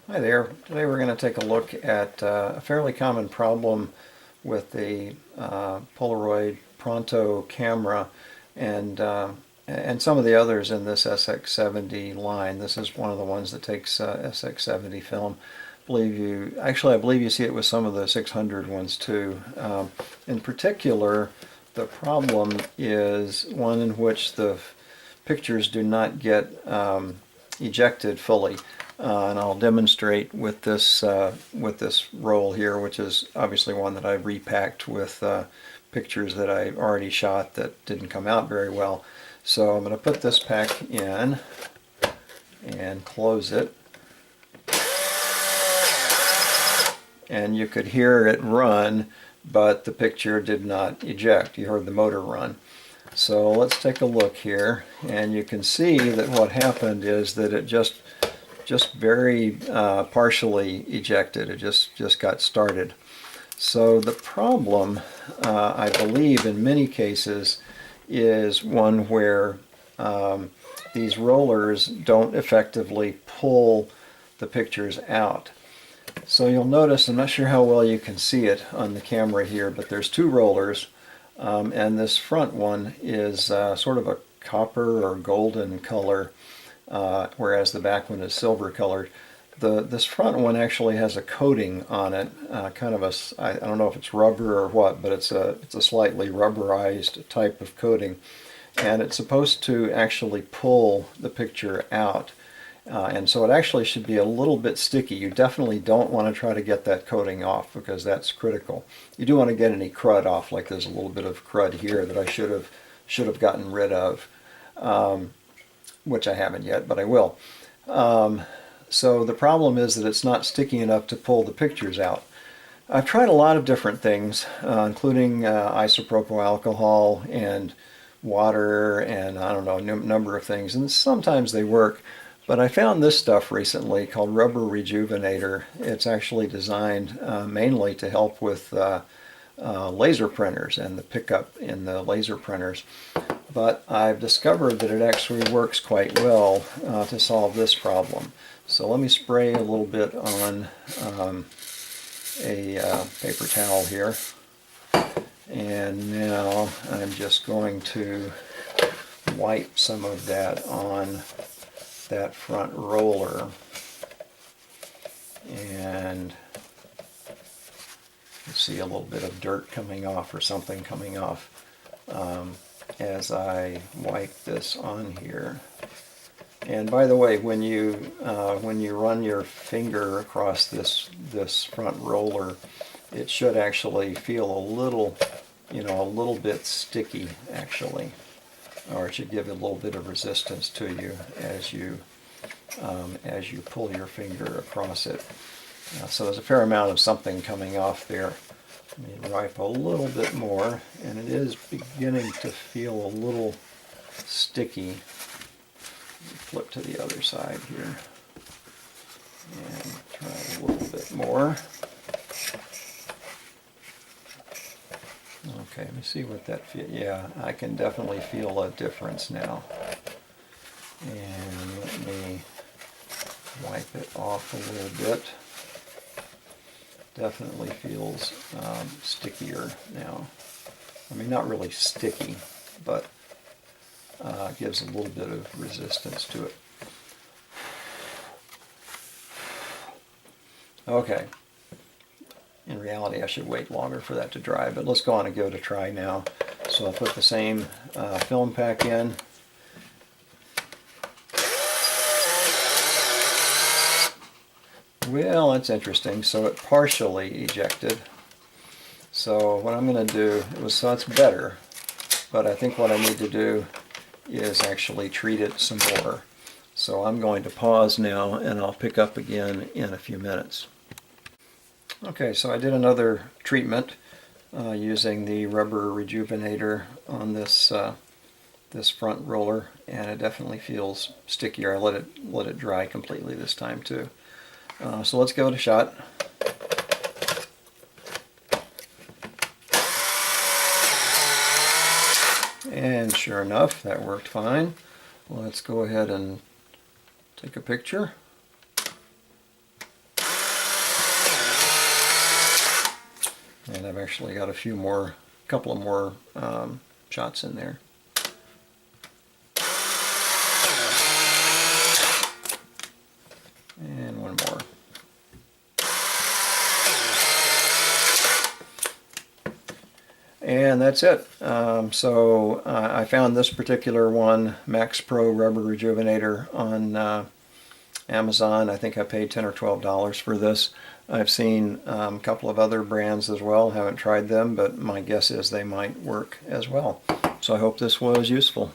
Hi there. Today we're going to take a look at a fairly common problem with the Polaroid Pronto camera and some of the others in this SX-70 line. This is one of the ones that takes SX-70 film. I believe you see it with some of the 600 ones too. In particular, the problem is one in which the pictures do not get ejected fully. And I'll demonstrate with this roll here, which is obviously one that I've repacked with pictures that I already shot that didn't come out very well. So I'm going to put this pack in and close it. And you could hear it run, but the picture did not eject. You heard the motor run. So let's take a look here, and you can see that what happened is that it just very partially ejected. It just got started. So the problem, I believe, in many cases, is one where these rollers don't effectively pull the pictures out. So you'll notice, I'm not sure how well you can see it on the camera here, but there's two rollers, and this front one is sort of a copper or golden color, whereas the back one is silver colored. This front one actually has a coating on it, kind of I don't know if it's rubber or what, but it's a slightly rubberized type of coating, and it's supposed to actually pull the picture out. And so it actually should be a little bit sticky. You definitely don't want to try to get that coating off, because that's critical. You do want to get any crud off, like there's a little bit of crud here that I should have gotten rid of, which I haven't yet, but I will. So the problem is that it's not sticky enough to pull the pictures out. I've tried a lot of different things, including isopropyl alcohol and water and I don't know, a number of things, and sometimes they work. But I found this stuff recently called rubber rejuvenator. It's actually designed mainly to help with laser printers and the pickup in the laser printers. But I've discovered that it actually works quite well to solve this problem. So let me spray a little bit on a paper towel here. And now I'm just going to wipe some of that on that front roller, and you see a little bit of dirt coming off or something coming off as I wipe this on here. And by the way, when you run your finger across this front roller, it should actually feel a little bit sticky actually, or it should give it a little bit of resistance to you as you pull your finger across it. So there's a fair amount of something coming off there. Let me wipe a little bit more, and it is beginning to feel a little sticky. Flip to the other side here and try a little bit more. Okay, let me see what that feels. Yeah, I can definitely feel a difference now. And let me wipe it off a little bit. Definitely feels stickier now. I mean, not really sticky, but gives a little bit of resistance to it. Okay. In reality, I should wait longer for that to dry, but let's go on and give it a try now. So I'll put the same film pack in. Well, that's interesting. So it partially ejected. So what I'm going to do, so it's better, but I think what I need to do is actually treat it some more. So I'm going to pause now, and I'll pick up again in a few minutes. Okay, so I did another treatment using the rubber rejuvenator on this this front roller, and it definitely feels stickier. I let it dry completely this time too. So let's give it a shot. And sure enough, that worked fine. Let's go ahead and take a picture. And I've actually got a couple of more shots in there. And one more. And that's it. So I found this particular one, Max Pro Rubber Rejuvenator, on Amazon. I think I paid $10 or $12 for this. I've seen a couple of other brands as well. Haven't tried them, but my guess is they might work as well. So I hope this was useful.